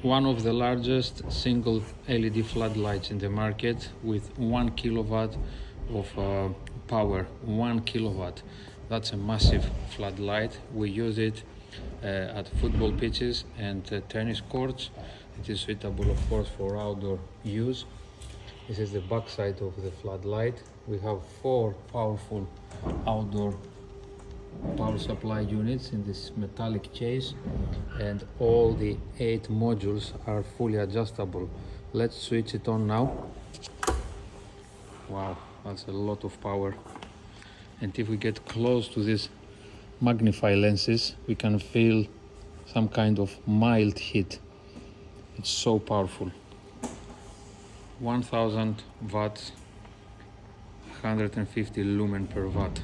one of the largest single LED floodlights in the market with 1 kilowatt of power. 1 kilowatt. That's a massive floodlight. We use it at football pitches and tennis courts. It is suitable, of course, for outdoor use. This is the back side of the floodlight. We have 4 powerful outdoor power supply units in this metallic case, and all the 8 modules are fully adjustable. Let's switch it on now. Wow, that's a lot of power. And if we get close to these magnify lenses, we can feel some kind of mild heat. It's so powerful. 1000 watts, 150 lumen per watt.